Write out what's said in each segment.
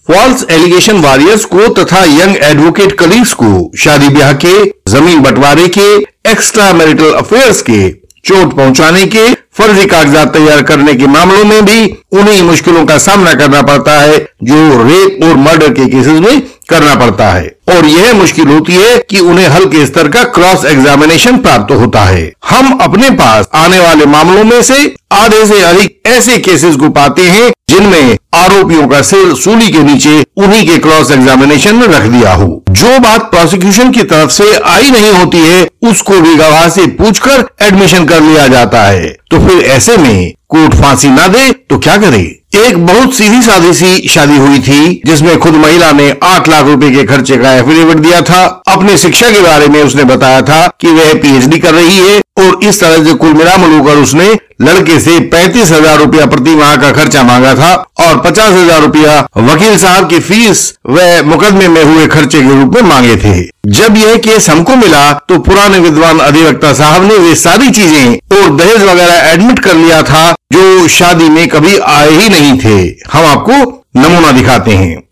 False allegation warriors को तथा young advocate colleagues को शादी ब्याह के, जमीन बंटवारे के, एक्स्ट्रा मैरिटल अफेयर्स के, चोट पहुंचाने के, फर्जी कागजात तैयार करने के मामलों में भी उन्हीं मुश्किलों का सामना करना पड़ता है जो रेप और मर्डर के केसेस में करना पड़ता है। और यह मुश्किल होती है कि उन्हें हल्के स्तर का क्रॉस एग्जामिनेशन प्राप्त होता है। हम अपने पास आने वाले मामलों में से आधे से अधिक ऐसे केसेस को पाते हैं जिनमें आरोपियों का सिर सूली के नीचे उन्हीं के क्रॉस एग्जामिनेशन में रख दिया हो। जो बात प्रोसिक्यूशन की तरफ से आई नहीं होती है उसको भी गवाह से पूछकर एडमिशन कर लिया जाता है। तो फिर ऐसे में कोर्ट फांसी ना दे तो क्या करे। एक बहुत सीधी सादी सी शादी हुई थी जिसमें खुद महिला ने 8 लाख रुपए के खर्चे का एफिडेविट दिया था। अपने शिक्षा के बारे में उसने बताया था कि वह पीएचडी कर रही है और इस तरह से कुल मिलाकर उसने लड़के से 35,000 रुपया प्रति माह का खर्चा मांगा था और 50,000 रुपया वकील साहब की फीस व मुकदमे में हुए खर्चे के रूप में मांगे थे। जब यह केस हमको मिला तो पुराने विद्वान अधिवक्ता साहब ने वे सारी चीजें और दहेज वगैरह एडमिट कर लिया था जो शादी में कभी आए ही नहीं थे। हम आपको नमूना दिखाते हैं।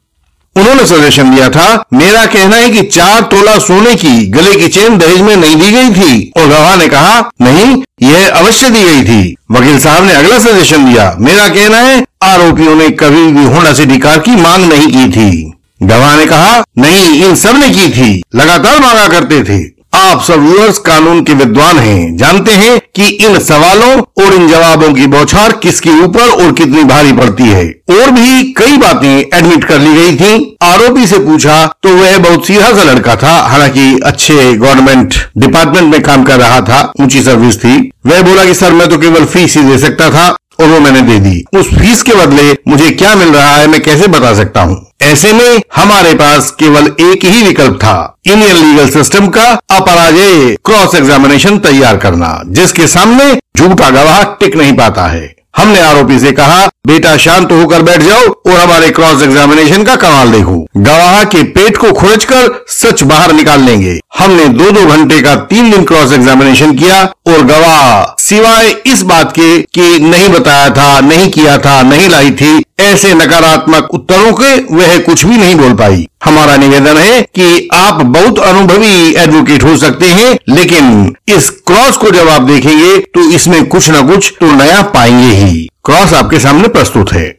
उन्होंने सजेशन दिया था, मेरा कहना है कि 4 तोला सोने की गले की चेन दहेज में नहीं दी गई थी। और गवाह ने कहा, नहीं, यह अवश्य दी गई थी। वकील साहब ने अगला सजेशन दिया, मेरा कहना है आरोपियों ने कभी भी होंडा सिटी कार की मांग नहीं की थी। गवाह ने कहा, नहीं, इन सब ने की थी, लगातार मांगा करते थे। आप सब व्यूअर्स कानून के विद्वान हैं, जानते हैं कि इन सवालों और इन जवाबों की बौछार किसके ऊपर और कितनी भारी पड़ती है। और भी कई बातें एडमिट कर ली गई थी। आरोपी से पूछा तो वह बहुत सीधा सा लड़का था, हालांकि अच्छे गवर्नमेंट डिपार्टमेंट में काम कर रहा था, ऊंची सर्विस थी। वह बोला कि सर मैं तो केवल फीस ही दे सकता था और वो मैंने दे दी। उस फीस के बदले मुझे क्या मिल रहा है मैं कैसे बता सकता हूँ। ऐसे में हमारे पास केवल एक ही विकल्प था, इंडियन लीगल सिस्टम का अपराजेय क्रॉस एग्जामिनेशन तैयार करना, जिसके सामने झूठा गवाह टिक नहीं पाता है। हमने आरोपी से कहा, बेटा शांत होकर बैठ जाओ और हमारे क्रॉस एग्जामिनेशन का कमाल देखो। गवाह के पेट को खुरचकर सच बाहर निकाल लेंगे। हमने 2-2 घंटे का 3 दिन क्रॉस एग्जामिनेशन किया और गवाह सिवाय इस बात के कि नहीं बताया था, नहीं किया था, नहीं लाई थी, ऐसे नकारात्मक उत्तरों के वह कुछ भी नहीं बोल पाई। हमारा निवेदन है कि आप बहुत अनुभवी एडवोकेट हो सकते हैं, लेकिन इस क्रॉस को जब आप देखेंगे तो इसमें कुछ न कुछ तो नया पाएंगे ही। क्रॉस आपके सामने प्रस्तुत है।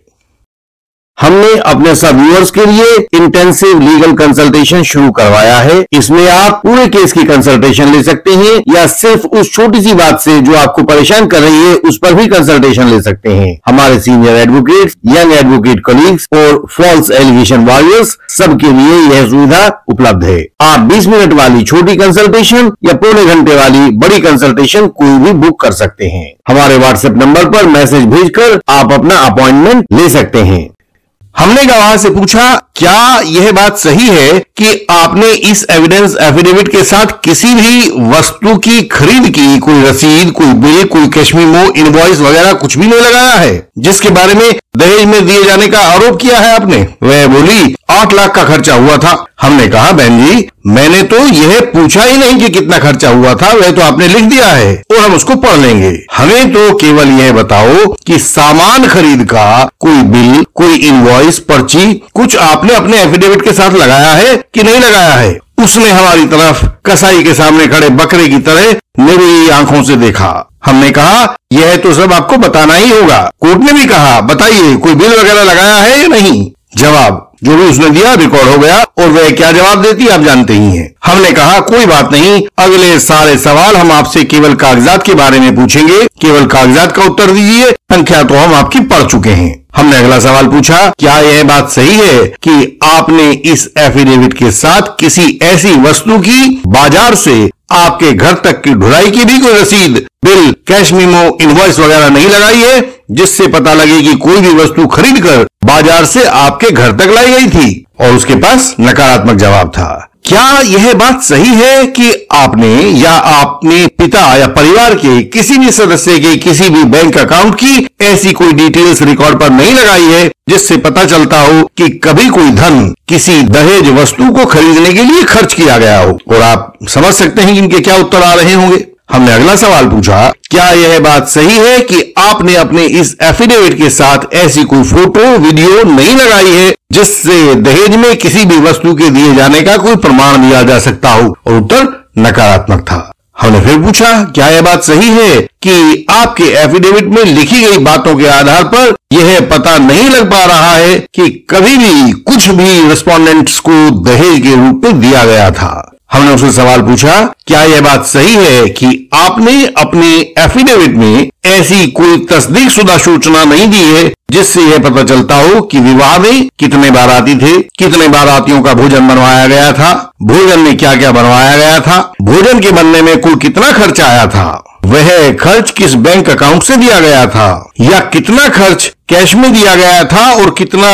हमने अपने सब व्यूअर्स के लिए इंटेंसिव लीगल कंसल्टेशन शुरू करवाया है। इसमें आप पूरे केस की कंसल्टेशन ले सकते हैं या सिर्फ उस छोटी सी बात से जो आपको परेशान कर रही है उस पर भी कंसल्टेशन ले सकते हैं। हमारे senior advocates, young advocate colleagues और फॉल्स एलिगेशन वॉरियर्स सबके लिए यह सुविधा उपलब्ध है। आप 20 मिनट वाली छोटी कंसल्टेशन या पौने घंटे वाली बड़ी कंसल्टेशन कोई भी बुक कर सकते हैं। हमारे व्हाट्सएप नंबर पर मैसेज भेजकर आप अपना अपॉइंटमेंट ले सकते हैं। हमने गवाह से पूछा, क्या यह बात सही है कि आपने इस एविडेंस एफिडेविट के साथ किसी भी वस्तु की खरीद की कोई रसीद, कोई बिल, कोई कैश मेमो, इनवॉइस वगैरह कुछ भी नहीं लगाया है जिसके बारे में दहेज में दिए जाने का आरोप किया है आपने? वह बोली, 8 लाख का खर्चा हुआ था। हमने कहा, बहन जी मैंने तो यह पूछा ही नहीं कि कितना खर्चा हुआ था, वह तो आपने लिख दिया है और हम उसको पढ़ लेंगे। हमें तो केवल यह बताओ कि सामान खरीद का कोई बिल, कोई इनवॉइस, पर्ची कुछ आपने अपने एफिडेविट के साथ लगाया है कि नहीं लगाया है? उसने हमारी तरफ कसाई के सामने खड़े बकरे की तरह मेरी आंखों से देखा। हमने कहा, यह तो सब आपको बताना ही होगा। कोर्ट ने भी कहा, बताइए कोई बिल वगैरह लगाया है या नहीं? जवाब जो भी उसने दिया रिकॉर्ड हो गया और वह क्या जवाब देती आप जानते ही हैं। हमने कहा, कोई बात नहीं, अगले सारे सवाल हम आपसे केवल कागजात के बारे में पूछेंगे, केवल कागजात का उत्तर दीजिए, संख्या तो हम आपकी पढ़ चुके हैं। हमने अगला सवाल पूछा, क्या यह बात सही है कि आपने इस एफिडेविट के साथ किसी ऐसी वस्तु की बाजार से आपके घर तक की ढुलाई की भी कोई रसीद, बिल, कैश मेमो, इनवॉइस वगैरह नहीं लगाई है जिससे पता लगे कि कोई भी वस्तु खरीदकर बाजार से आपके घर तक लाई गई थी? और उसके पास नकारात्मक जवाब था। क्या यह बात सही है कि आपने या अपने पिता या परिवार के किसी भी सदस्य के किसी भी बैंक अकाउंट की ऐसी कोई डिटेल्स रिकॉर्ड पर नहीं लगाई है जिससे पता चलता हो कि कभी कोई धन किसी दहेज वस्तु को खरीदने के लिए खर्च किया गया हो? और आप समझ सकते हैं कि इनके क्या उत्तर आ रहे होंगे। हमने अगला सवाल पूछा, क्या यह बात सही है कि आपने अपने इस एफिडेविट के साथ ऐसी कोई फोटो वीडियो नहीं लगाई है जिससे दहेज में किसी भी वस्तु के दिए जाने का कोई प्रमाण दिया जा सकता हो? और उत्तर नकारात्मक था। हमने फिर पूछा, क्या यह बात सही है कि आपके एफिडेविट में लिखी गई बातों के आधार पर यह पता नहीं लग पा रहा है कि कभी भी कुछ भी रिस्पोंडेंट्स को दहेज के रूप में दिया गया था? हमने उससे सवाल पूछा, क्या यह बात सही है कि आपने अपने एफिडेविट में ऐसी कोई तस्दीकशुदा सूचना नहीं दी है जिससे यह पता चलता हो कि विवाह में कितने बाराती थे, कितने बारातियों का भोजन बनवाया गया था, भोजन में क्या क्या बनवाया गया था, भोजन के बनने में कुल कितना खर्च आया था, वह खर्च किस बैंक अकाउंट से दिया गया था, या कितना खर्च कैश में दिया गया था और कितना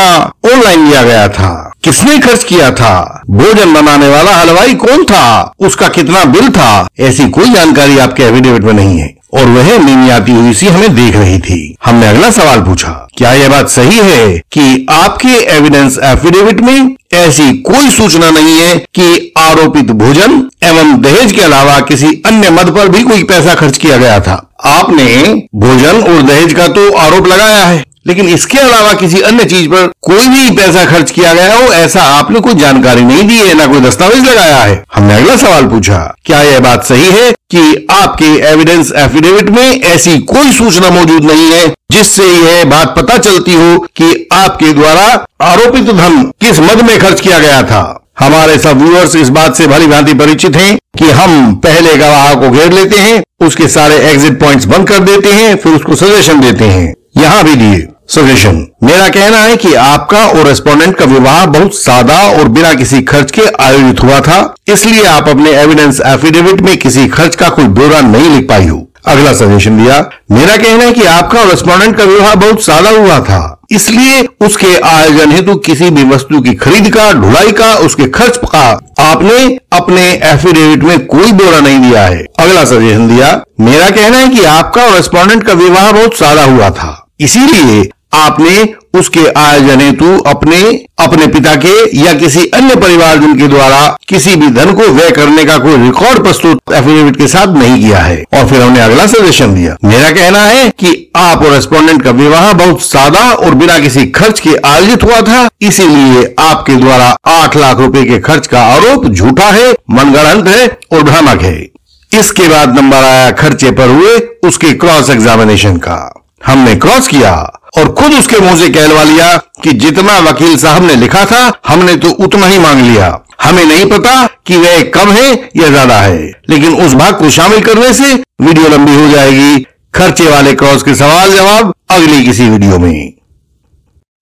ऑनलाइन दिया गया था, किसने खर्च किया था, भोजन बनाने वाला हलवाई कौन था, उसका कितना बिल था? ऐसी कोई जानकारी आपके एफिडेविट में नहीं है और वह नींद आती हुई सी हमें देख रही थी। हमने अगला सवाल पूछा, क्या यह बात सही है कि आपके एविडेंस एफिडेविट में ऐसी कोई सूचना नहीं है कि आरोपित भोजन एवं दहेज के अलावा किसी अन्य मद पर भी कोई पैसा खर्च किया गया था? आपने भोजन और दहेज का तो आरोप लगाया है, लेकिन इसके अलावा किसी अन्य चीज पर कोई भी पैसा खर्च किया गया हो ऐसा आपने कोई जानकारी नहीं दी है, ना कोई दस्तावेज लगाया है। हमने अगला सवाल पूछा, क्या यह बात सही है कि आपके एविडेंस एफिडेविट में ऐसी कोई सूचना मौजूद नहीं है जिससे यह बात पता चलती हो कि आपके द्वारा आरोपित धन किस मद में खर्च किया गया था? हमारे सब व्यूअर्स इस बात से भली भांति परिचित हैं कि हम पहले गवाह को घेर लेते हैं, उसके सारे एग्जिट पॉइंट्स बंद कर देते हैं, फिर उसको सजेशन देते हैं। यहां भी दिए सजेशन। मेरा कहना है कि आपका और रेस्पोंडेंट का विवाह बहुत सादा और बिना किसी खर्च के आयोजित हुआ था, इसलिए आप अपने एविडेंस एफिडेविट में किसी खर्च का कोई ब्यौरा नहीं लिख पाई हो। अगला सजेशन दिया, मेरा कहना है कि आपका और रेस्पोंडेंट का विवाह बहुत सादा हुआ था, इसलिए उसके आयोजन हेतु किसी भी वस्तु की खरीद का, ढुलाई का, उसके खर्च का आपने अपने एफिडेविट में कोई ब्यौरा नहीं दिया है। अगला सजेशन दिया, मेरा कहना है कि आपका और रेस्पोंडेंट का विवाह बहुत सादा हुआ था, इसीलिए आपने उसके आयोजन हेतु अपने पिता के या किसी अन्य परिवारजन के द्वारा किसी भी धन को व्यय करने का कोई रिकॉर्ड प्रस्तुत एफिडेविट के साथ नहीं किया है। और फिर हमने अगला सजेशन दिया, मेरा कहना है कि आप और रेस्पोंडेंट का विवाह बहुत सादा और बिना किसी खर्च के आयोजित हुआ था, इसीलिए आपके द्वारा 8 लाख रुपए के खर्च का आरोप झूठा है, मनगढ़ंत है और भ्रामक है। इसके बाद नंबर आया खर्चे पर हुए उसके क्रॉस एग्जामिनेशन का। हमने क्रॉस किया और खुद उसके मुंह से कहलवा लिया कि जितना वकील साहब ने लिखा था हमने तो उतना ही मांग लिया, हमें नहीं पता कि वह कम है या ज्यादा है, लेकिन उस भाग को शामिल करने से वीडियो लंबी हो जाएगी। खर्चे वाले क्रॉस के सवाल जवाब अगली किसी वीडियो में।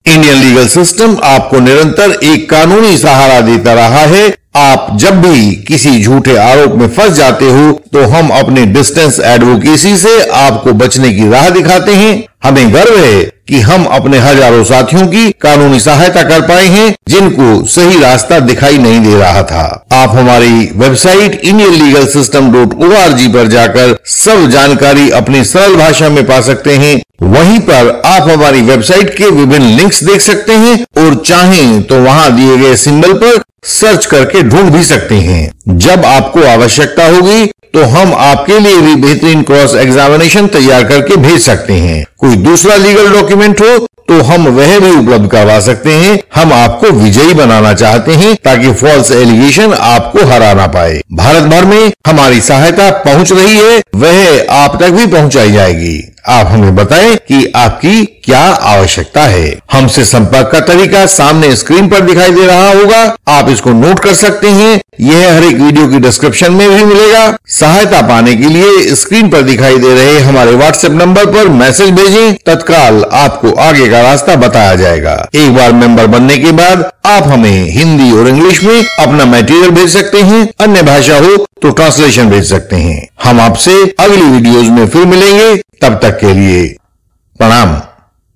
इंडियन लीगल सिस्टम आपको निरंतर एक कानूनी सहारा देता रहा है। आप जब भी किसी झूठे आरोप में फंस जाते हो तो हम अपने डिस्टेंस एडवोकेसी से आपको बचने की राह दिखाते हैं। हमें गर्व है कि हम अपने हजारों साथियों की कानूनी सहायता कर पाए हैं जिनको सही रास्ता दिखाई नहीं दे रहा था। आप हमारी वेबसाइट indianlegalsystem.org पर जाकर सब जानकारी अपनी सरल भाषा में पा सकते हैं। वहीं पर आप हमारी वेबसाइट के विभिन्न लिंक्स देख सकते हैं और चाहें तो वहां दिए गए सिंबल पर सर्च करके ढूंढ भी सकते हैं। जब आपको आवश्यकता होगी तो हम आपके लिए भी बेहतरीन क्रॉस एग्जामिनेशन तैयार करके भेज सकते हैं। कोई दूसरा लीगल डॉक्यूमेंट हो तो हम वह भी उपलब्ध करवा सकते हैं। हम आपको विजयी बनाना चाहते हैं ताकि फॉल्स एलिगेशन आपको हरा ना पाए। भारत भर में हमारी सहायता पहुंच रही है, वह आप तक भी पहुंचाई जाएगी। आप हमें बताएं कि आपकी क्या आवश्यकता है। हमसे संपर्क का तरीका सामने स्क्रीन पर दिखाई दे रहा होगा, आप इसको नोट कर सकते हैं। यह हर एक वीडियो की डिस्क्रिप्शन में भी मिलेगा। सहायता पाने के लिए स्क्रीन पर दिखाई दे रहे हमारे व्हाट्सएप नंबर पर मैसेज भेजें, तत्काल आपको आगे का रास्ता बताया जाएगा। एक बार मेंबर बनने के बाद आप हमें हिंदी और इंग्लिश में अपना मटेरियल भेज सकते हैं, अन्य भाषा हो तो ट्रांसलेशन भेज सकते हैं। हम आपसे अगली वीडियोज में फिर मिलेंगे, तब तक के लिए प्रणाम।